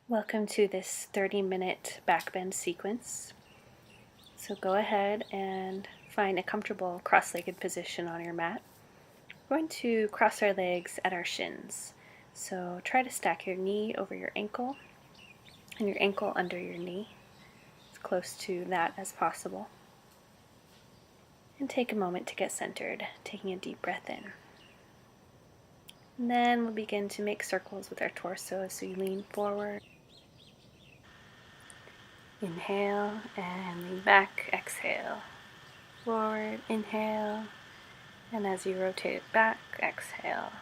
Welcome to this 30-minute back bend sequence. So go ahead and find a comfortable cross-legged position on your mat. We're going to cross our legs at our shins. So try to stack your knee over your ankle and your ankle under your knee, as close to that as possible. And take a moment to get centered, taking a deep breath in. And then we'll begin to make circles with our torso as we lean forward. Inhale and lean back, exhale. Forward, inhale, and as you rotate it back, exhale.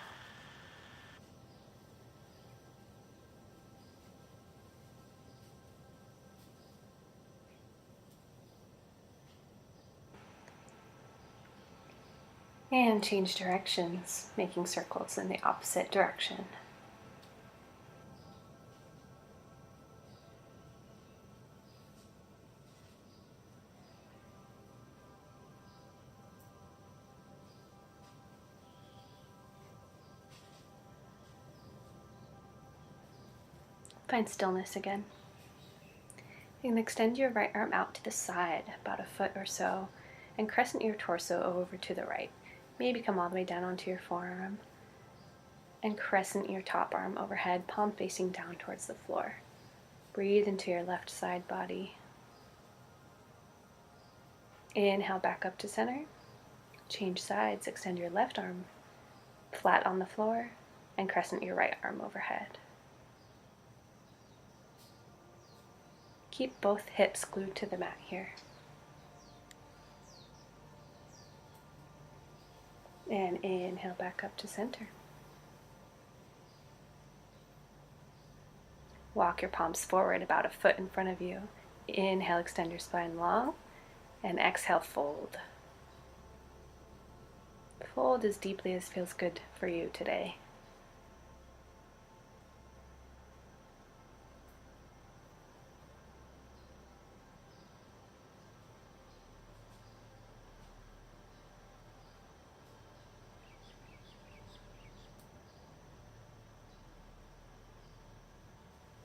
And change directions, making circles in the opposite direction. Find stillness again. You can extend your right arm out to the side, about a foot or so, and crescent your torso over to the right. Maybe come all the way down onto your forearm. And crescent your top arm overhead, palm facing down towards the floor. Breathe into your left side body. Inhale back up to center. Change sides, extend your left arm flat on the floor, and crescent your right arm overhead. Keep both hips glued to the mat here. And inhale back up to center. Walk your palms forward about a foot in front of you. Inhale, extend your spine long, and exhale, fold. Fold as deeply as feels good for you today.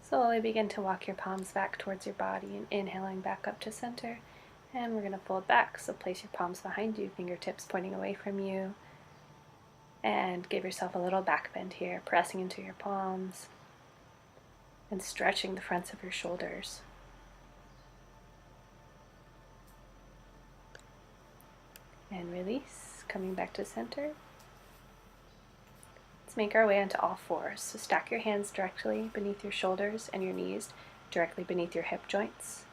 Slowly begin to walk your palms back towards your body and inhaling back up to center. And we're going to fold back, so place your palms behind you, fingertips pointing away from you. And give yourself a little back bend here, pressing into your palms and stretching the fronts of your shoulders. And release, coming back to center. Let's make our way onto all fours. So stack your hands directly beneath your shoulders and your knees, directly beneath your hip joints.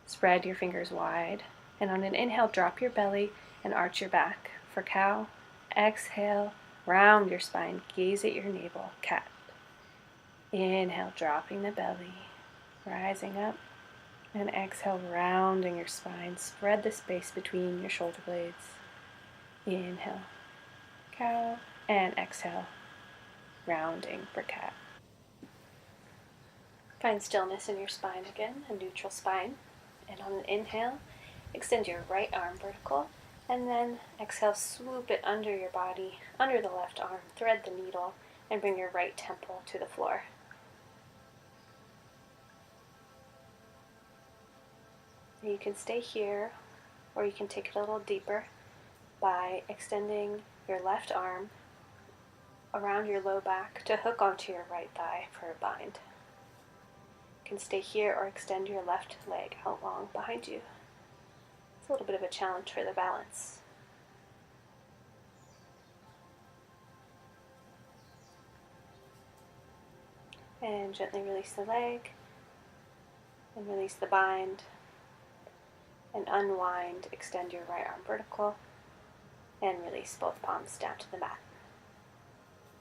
Spread your fingers wide, and on an inhale, drop your belly and arch your back. For cow, exhale, round your spine, gaze at your navel, cat. Inhale, dropping the belly, rising up, and exhale, rounding your spine. Spread the space between your shoulder blades. Inhale, cow, and exhale, rounding for cat. Find stillness in your spine again, a neutral spine. And on an inhale, extend your right arm vertical, and then exhale, swoop it under your body, under the left arm, thread the needle, and bring your right temple to the floor. You can stay here, or you can take it a little deeper by extending your left arm around your low back to hook onto your right thigh for a bind. You can stay here or extend your left leg out long behind you. It's a little bit of a challenge for the balance. And gently release the leg, and release the bind, and unwind, extend your right arm vertical, and release both palms down to the mat.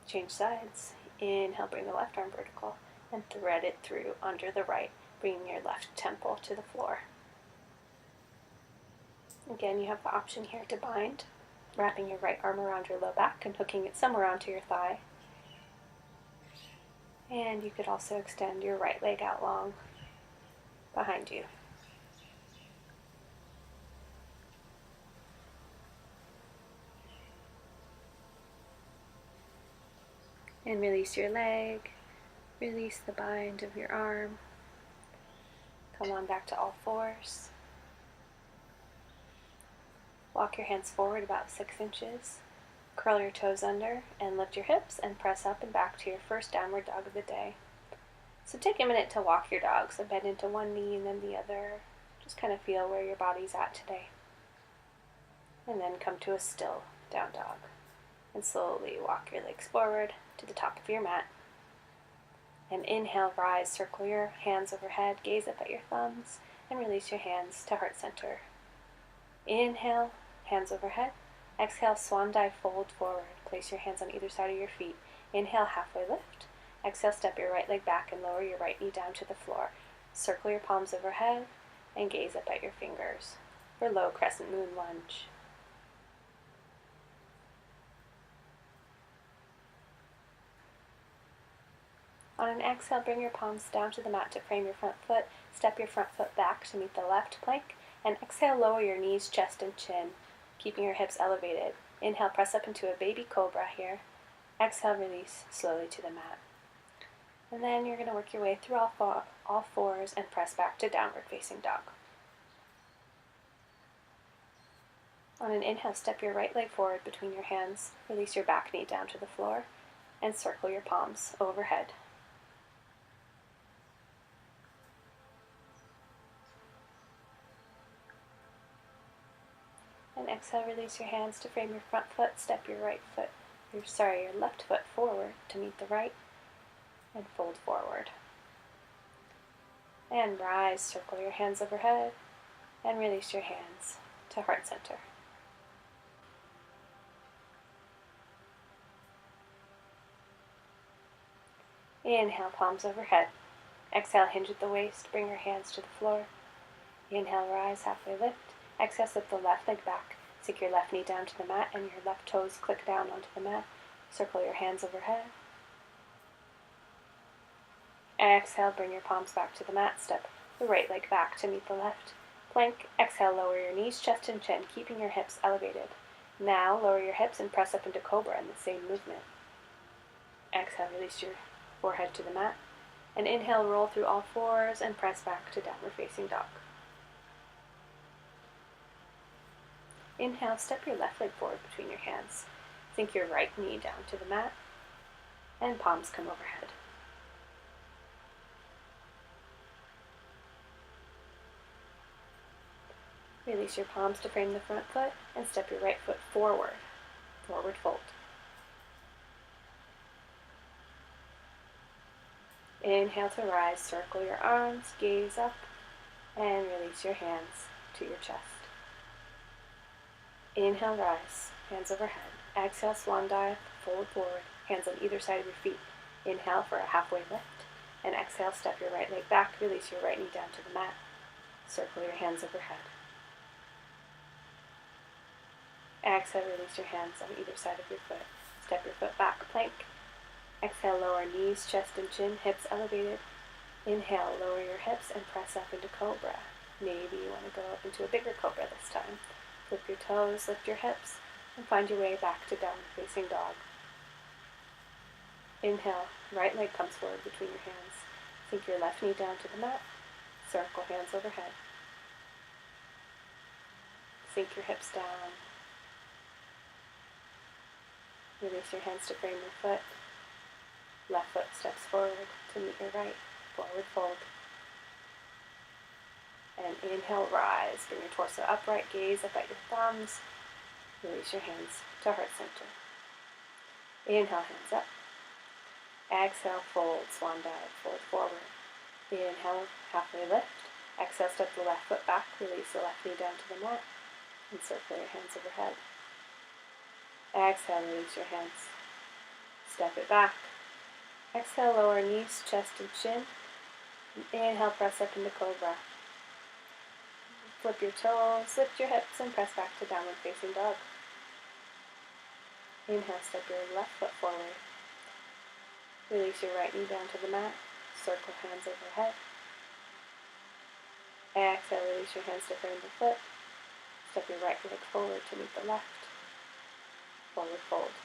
Change sides. Inhale, bring the left arm vertical, and thread it through under the right, bringing your left temple to the floor. Again, you have the option here to bind, wrapping your right arm around your low back and hooking it somewhere onto your thigh. And you could also extend your right leg out long behind you. And release your leg, Release the bind of your arm. Come on back to all fours. Walk your hands forward about 6 inches. Curl your toes under and lift your hips and press up and back to your first downward dog of the day. So take a minute to walk your dog. So bend into one knee and then the other. Just kind of feel where your body's at today. And then come to a still down dog. And slowly walk your legs forward to the top of your mat. And inhale, rise, circle your hands overhead, gaze up at your thumbs, and release your hands to heart center. Inhale, hands overhead. Exhale, swan dive, fold forward. Place your hands on either side of your feet. Inhale, halfway lift. Exhale, step your right leg back and lower your right knee down to the floor. Circle your palms overhead and gaze up at your fingers for low crescent moon lunge. On an exhale, bring your palms down to the mat to frame your front foot. Step your front foot back to meet the left plank. And exhale, lower your knees, chest, and chin, keeping your hips elevated. Inhale, press up into a baby cobra here. Exhale, release slowly to the mat. And then you're going to work your way through all fours and press back to downward facing dog. On an inhale, step your right leg forward between your hands. Release your back knee down to the floor and circle your palms overhead. And exhale, release your hands to frame your front foot. Step your your left foot forward to meet the right and fold forward. And rise, circle your hands overhead and release your hands to heart center. Inhale, palms overhead. Exhale, hinge at the waist, bring your hands to the floor. Inhale, rise, halfway lift. Exhale, slip the left leg back. Sink your left knee down to the mat and your left toes click down onto the mat. Circle your hands overhead. Exhale, bring your palms back to the mat. Step the right leg back to meet the left. Plank. Exhale, lower your knees, chest, and chin, keeping your hips elevated. Now, lower your hips and press up into cobra in the same movement. Exhale, release your forehead to the mat. And inhale, roll through all fours and press back to downward facing dog. Inhale, step your left leg forward between your hands. Sink your right knee down to the mat, and palms come overhead. Release your palms to frame the front foot, and step your right foot forward. Forward fold. Inhale to rise, circle your arms, gaze up, and release your hands to your chest. Inhale, rise, hands overhead. Exhale, swan dive, fold forward, hands on either side of your feet. Inhale for a halfway lift, and exhale, step your right leg back, release your right knee down to the mat. Circle your hands overhead. Exhale, release your hands on either side of your foot. Step your foot back, plank. Exhale, lower knees, chest, and chin, hips elevated. Inhale, lower your hips and press up into cobra. Maybe you want to go up into a bigger cobra this time. Flip your toes, lift your hips, and find your way back to downward facing dog. Inhale, right leg comes forward between your hands. Sink your left knee down to the mat. Circle hands overhead. Sink your hips down. Release your hands to frame your foot. Left foot steps forward to meet your right. Forward fold. And inhale, rise. Bring your torso upright, gaze up at your thumbs. Release your hands to heart center. Inhale, hands up. Exhale, fold, swan dive, fold forward. Inhale, halfway lift. Exhale, step the left foot back, release the left knee down to the mat, and circle your hands overhead. Exhale, release your hands. Step it back. Exhale, lower knees, chest, and chin. Inhale, press up into cobra. Flip your toes, lift your hips, and press back to downward facing dog. Inhale, step your left foot forward. Release your right knee down to the mat. Circle hands overhead. Exhale, release your hands to frame the foot. Step your right leg forward to meet the left. Forward fold.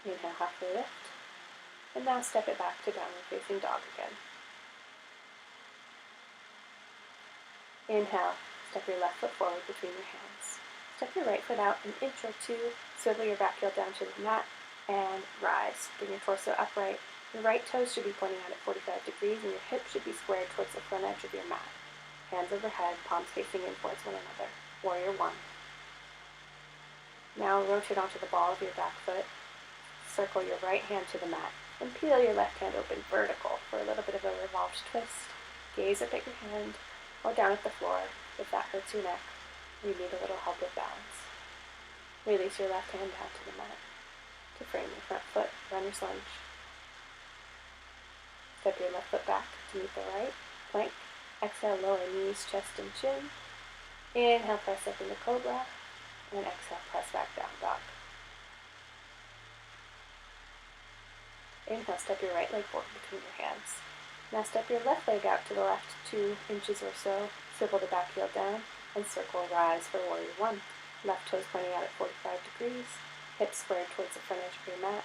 Inhale, halfway lift. And now step it back to downward facing dog again. Inhale, step your left foot forward between your hands. Step your right foot out an inch or two, swivel your back heel down to the mat, and rise. Bring your torso upright. Your right toes should be pointing out at 45 degrees, and your hips should be squared towards the front edge of your mat. Hands overhead, palms facing in towards one another. Warrior One. Now rotate onto the ball of your back foot. Circle your right hand to the mat, and peel your left hand open vertical for a little bit of a revolved twist. Gaze up at your hand, or down at the floor if that hurts your neck, or you need a little help with balance. Release your left hand down to the mat to frame your front foot, runner's lunge. Step your left foot back to meet the right, plank. Exhale, lower knees, chest, and chin. Inhale, press up into cobra, and exhale, press back down, dog. Inhale, step your right leg forward between your hands. Now step your left leg out to the left 2 inches or so, swivel the back heel down, and circle rise for Warrior One. Left toes pointing out at 45 degrees, hips squared towards the front edge of your mat,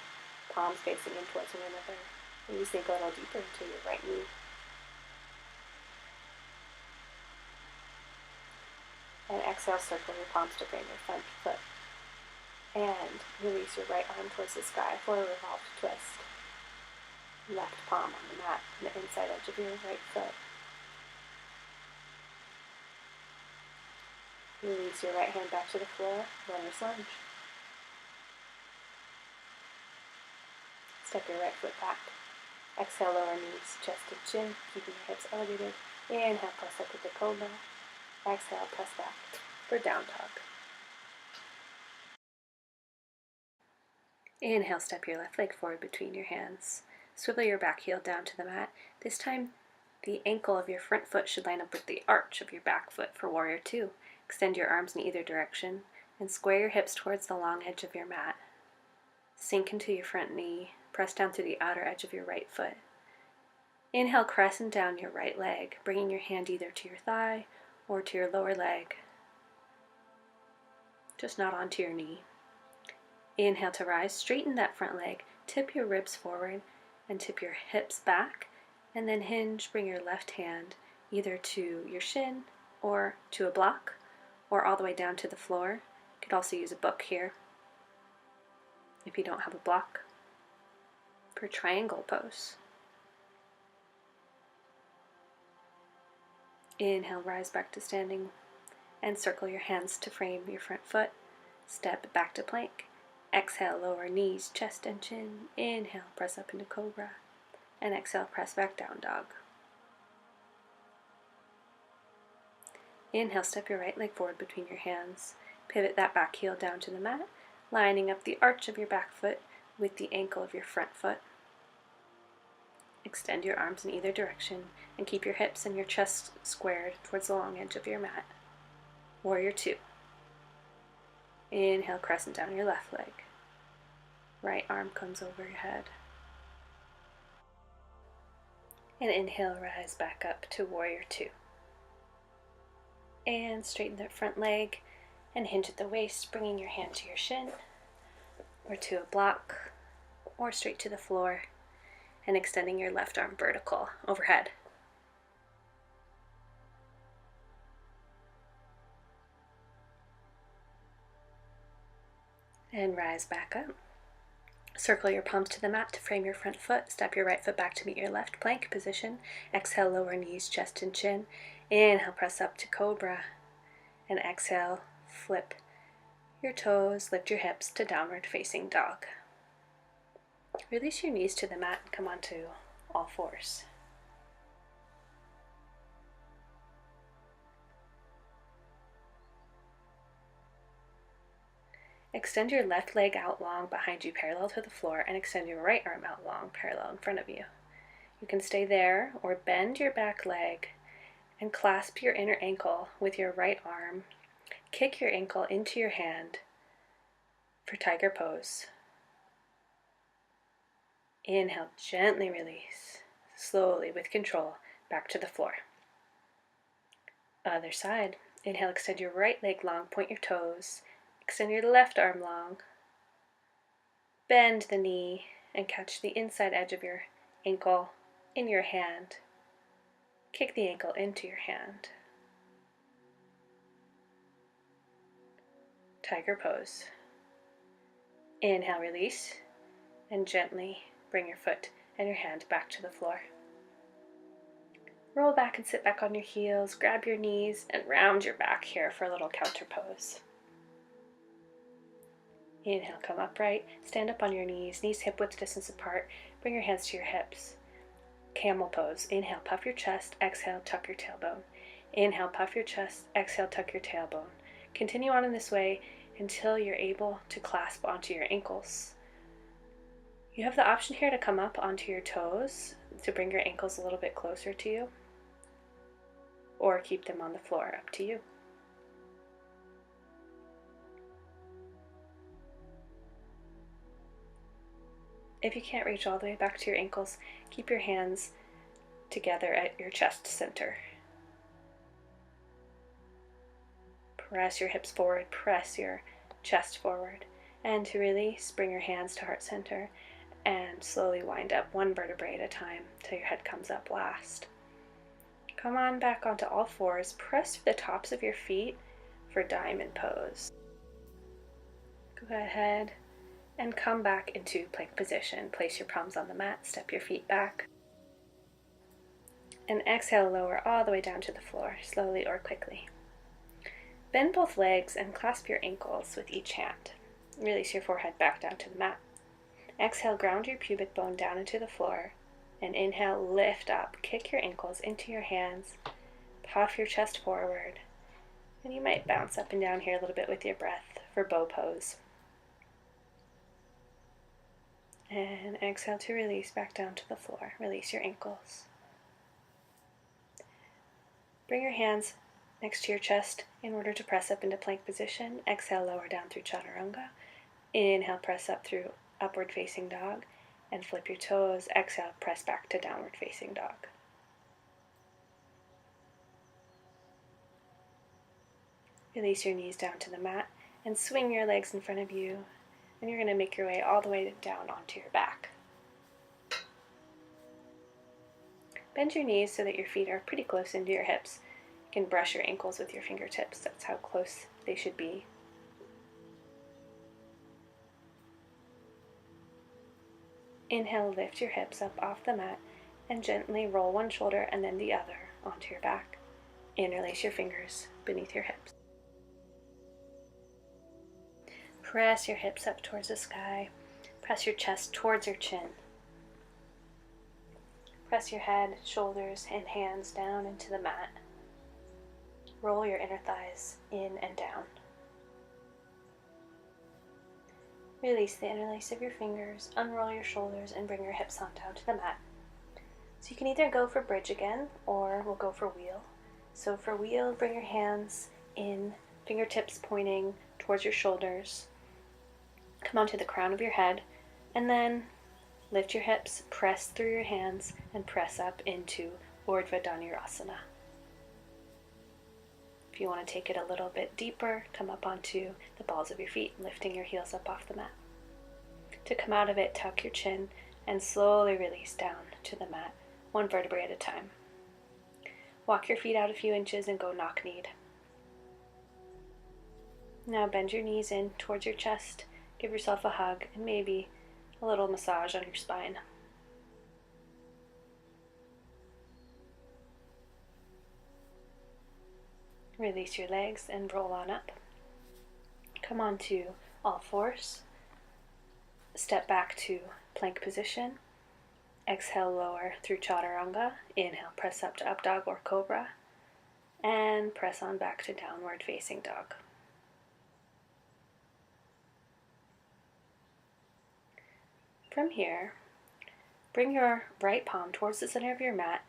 palms facing in towards one another. Maybe sink a little deeper into your right knee. And exhale, circle your palms to frame your front foot. And release your right arm towards the sky for a revolved twist. Left palm on the mat and the inside edge of your right foot. Release your right hand back to the floor, runner's lunge. Step your right foot back. Exhale, lower knees, chest and chin, keeping your hips elevated. Inhale, press up into cobra. Exhale, press back for down dog. Inhale, step your left leg forward between your hands. Swivel your back heel down to the mat. This time, the ankle of your front foot should line up with the arch of your back foot for Warrior Two. Extend your arms in either direction and square your hips towards the long edge of your mat. Sink into your front knee. Press down to the outer edge of your right foot. Inhale, crescent down your right leg, bringing your hand either to your thigh or to your lower leg, just not onto your knee. Inhale to rise, straighten that front leg, tip your ribs forward and tip your hips back, and then hinge, bring your left hand either to your shin or to a block or all the way down to the floor. You could also use a book here if you don't have a block, for triangle pose. Inhale, rise back to standing and circle your hands to frame your front foot. Step back to plank. Exhale, lower knees, chest and chin. Inhale, press up into cobra. And exhale, press back down, dog. Inhale, step your right leg forward between your hands. Pivot that back heel down to the mat, lining up the arch of your back foot with the ankle of your front foot. Extend your arms in either direction and keep your hips and your chest squared towards the long edge of your mat. Warrior Two. Inhale, crescent down your left leg. Right arm comes over your head. And inhale, rise back up to Warrior Two. And straighten that front leg and hinge at the waist, bringing your hand to your shin or to a block or straight to the floor, and extending your left arm vertical overhead. And rise back up. Circle your palms to the mat to frame your front foot. Step your right foot back to meet your left, plank position. Exhale, lower knees, chest and chin. Inhale, press up to cobra. And exhale, flip your toes, lift your hips to downward facing dog. Release your knees to the mat and come onto all fours. Extend your left leg out long behind you, parallel to the floor, and extend your right arm out long, parallel in front of you. You can stay there or bend your back leg and clasp your inner ankle with your right arm. Kick your ankle into your hand for tiger pose. Inhale, gently release, slowly with control, back to the floor. Other side. Inhale, extend your right leg long, point your toes. Extend your left arm long. Bend the knee and catch the inside edge of your ankle in your hand. Kick the ankle into your hand. Tiger pose. Inhale, release, and gently bring your foot and your hand back to the floor. Roll back and sit back on your heels, grab your knees, and round your back here for a little counter pose. Inhale, come upright, stand up on your knees hip-width distance apart, bring your hands to your hips. Camel pose. Inhale, puff your chest, exhale, tuck your tailbone. Inhale, puff your chest, exhale, tuck your tailbone. Continue on in this way until you're able to clasp onto your ankles. You have the option here to come up onto your toes to bring your ankles a little bit closer to you, or keep them on the floor, up to you. If you can't reach all the way back to your ankles, keep your hands together at your chest center. Press your hips forward, press your chest forward. And to release, bring your hands to heart center and slowly wind up one vertebrae at a time till your head comes up last. Come on back onto all fours, press through the tops of your feet for diamond pose. Go ahead and come back into plank position. Place your palms on the mat, step your feet back. And exhale, lower all the way down to the floor, slowly or quickly. Bend both legs and clasp your ankles with each hand. Release your forehead back down to the mat. Exhale, ground your pubic bone down into the floor. And inhale, lift up, kick your ankles into your hands, puff your chest forward. And you might bounce up and down here a little bit with your breath for bow pose. And exhale to release back down to the floor. Release your ankles. Bring your hands next to your chest in order to press up into plank position. Exhale, lower down through chaturanga. Inhale, press up through upward facing dog. And flip your toes. Exhale, press back to downward facing dog. Release your knees down to the mat and swing your legs in front of you. And you're going to make your way all the way down onto your back. Bend your knees so that your feet are pretty close into your hips. You can brush your ankles with your fingertips. That's how close they should be. Inhale, lift your hips up off the mat and gently roll one shoulder and then the other onto your back. Interlace your fingers beneath your hips. Press your hips up towards the sky. Press your chest towards your chin. Press your head, shoulders, and hands down into the mat. Roll your inner thighs in and down. Release the interlace of your fingers, unroll your shoulders, and bring your hips on down to the mat. So you can either go for bridge again, or we'll go for wheel. So for wheel, bring your hands in, fingertips pointing towards your shoulders. Come onto the crown of your head, and then lift your hips, press through your hands, and press up into Urdhva Dhanurasana. If you want to take it a little bit deeper, come up onto the balls of your feet, lifting your heels up off the mat. To come out of it, tuck your chin and slowly release down to the mat, one vertebrae at a time. Walk your feet out a few inches and go knock-kneed. Now bend your knees in towards your chest, give yourself a hug, and maybe a little massage on your spine. Release your legs and roll on up. Come on to all fours. Step back to plank position. Exhale, lower through chaturanga. Inhale, press up to up dog or cobra. And press on back to downward facing dog. From here, bring your right palm towards the center of your mat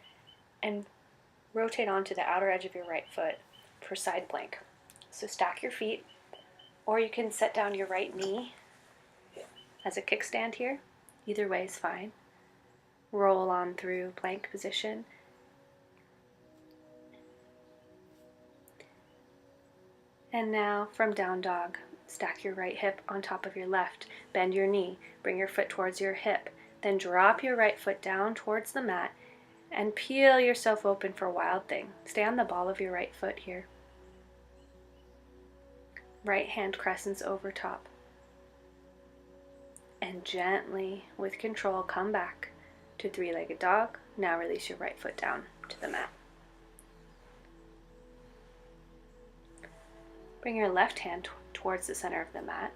and rotate onto the outer edge of your right foot for side plank. So stack your feet, or you can set down your right knee as a kickstand here. Either way is fine. Roll on through plank position. And now from down dog, Stack your right hip on top of your left. Bend your knee. Bring your foot towards your hip. Then drop your right foot down towards the mat and peel yourself open for Wild Thing. Stay on the ball of your right foot here. Right hand crescents over top. And gently, with control, come back to three-legged dog. Now release your right foot down to the mat. Bring your left hand towards the center of the mat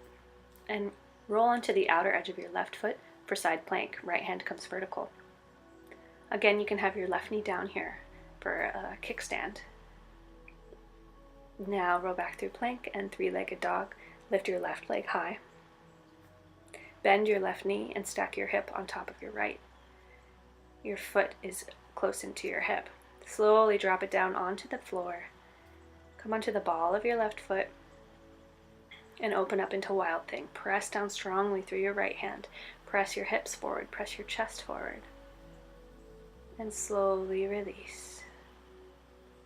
and roll onto the outer edge of your left foot for side plank. Right hand comes vertical. Again, you can have your left knee down here for a kickstand. Now roll back through plank and three-legged dog. Lift your left leg high. Bend your left knee and stack your hip on top of your right. Your foot is close into your hip. Slowly drop it down onto the floor. Come onto the ball of your left foot and open up into Wild Thing. Press down strongly through your right hand. Press your hips forward. Press your chest forward. And slowly release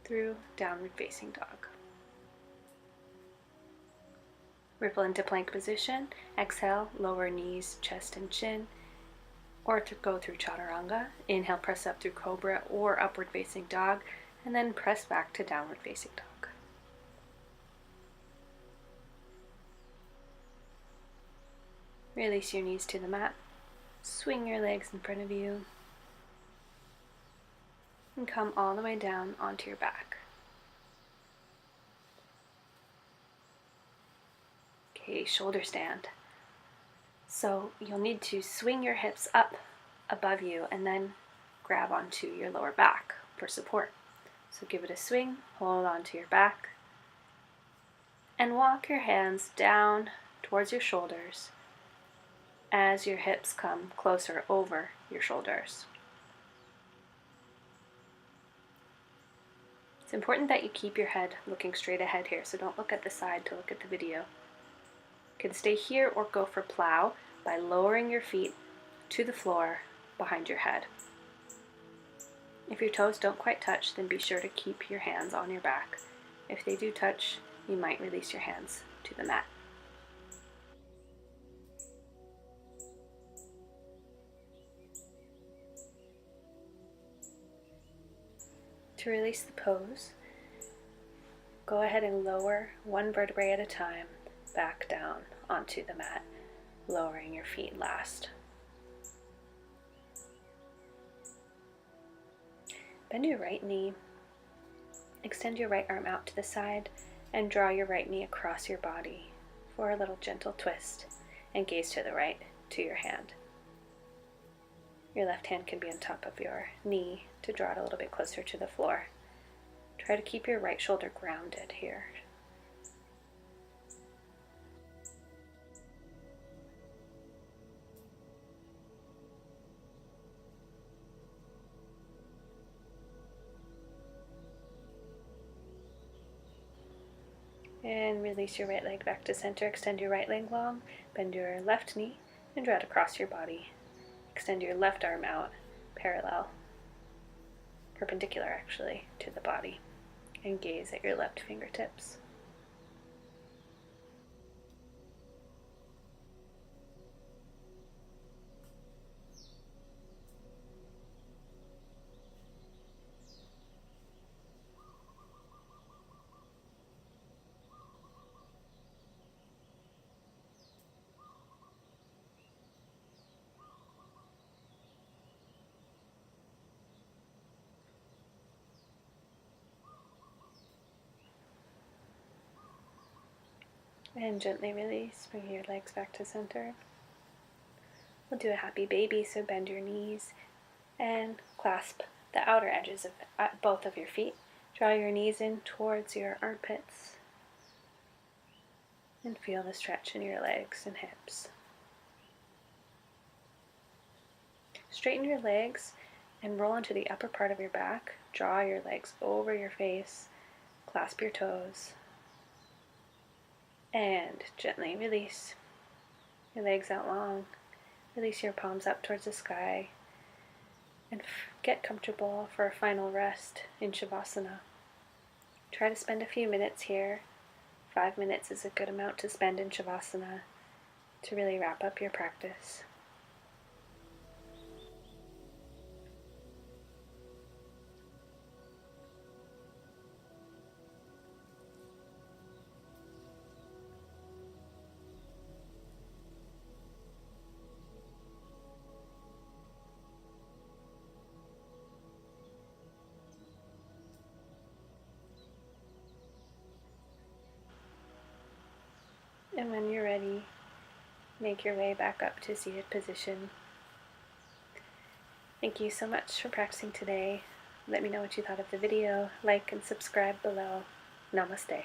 through Downward Facing Dog. Ripple into plank position. Exhale, lower knees, chest and chin, or to go through Chaturanga. Inhale, press up through Cobra or Upward Facing Dog, and then press back to Downward Facing Dog. Release your knees to the mat. Swing your legs in front of you. And come all the way down onto your back. Okay, shoulder stand. So you'll need to swing your hips up above you and then grab onto your lower back for support. So give it a swing, hold onto your back, and walk your hands down towards your shoulders as your hips come closer over your shoulders. It's important that you keep your head looking straight ahead here, so don't look at the side to look at the video. You can stay here or go for plow by lowering your feet to the floor behind your head. If your toes don't quite touch, then be sure to keep your hands on your back. If they do touch, you might release your hands to the mat. To release the pose, go ahead and lower one vertebrae at a time back down onto the mat, lowering your feet last. Bend your right knee, extend your right arm out to the side, and draw your right knee across your body for a little gentle twist, and gaze to the right to your hand. Your left hand can be on top of your knee to draw it a little bit closer to the floor. Try to keep your right shoulder grounded here. And release your right leg back to center. Extend your right leg long, bend your left knee, and draw it across your body. Extend your left arm out, parallel, perpendicular actually, to the body, and gaze at your left fingertips. And gently release, bring your legs back to center. We'll do a happy baby, so bend your knees and clasp the outer edges of both of your feet. Draw your knees in towards your armpits and feel the stretch in your legs and hips. Straighten your legs and roll into the upper part of your back. Draw your legs over your face, clasp your toes, and gently release your legs out long. Release your palms up towards the sky and get comfortable for a final rest in Shavasana. Try to spend a few minutes here 5 minutes is a good amount to spend in Shavasana to really wrap up your practice. And when you're ready, make your way back up to seated position. Thank you so much for practicing today. Let me know what you thought of the video. Like and subscribe below. Namaste.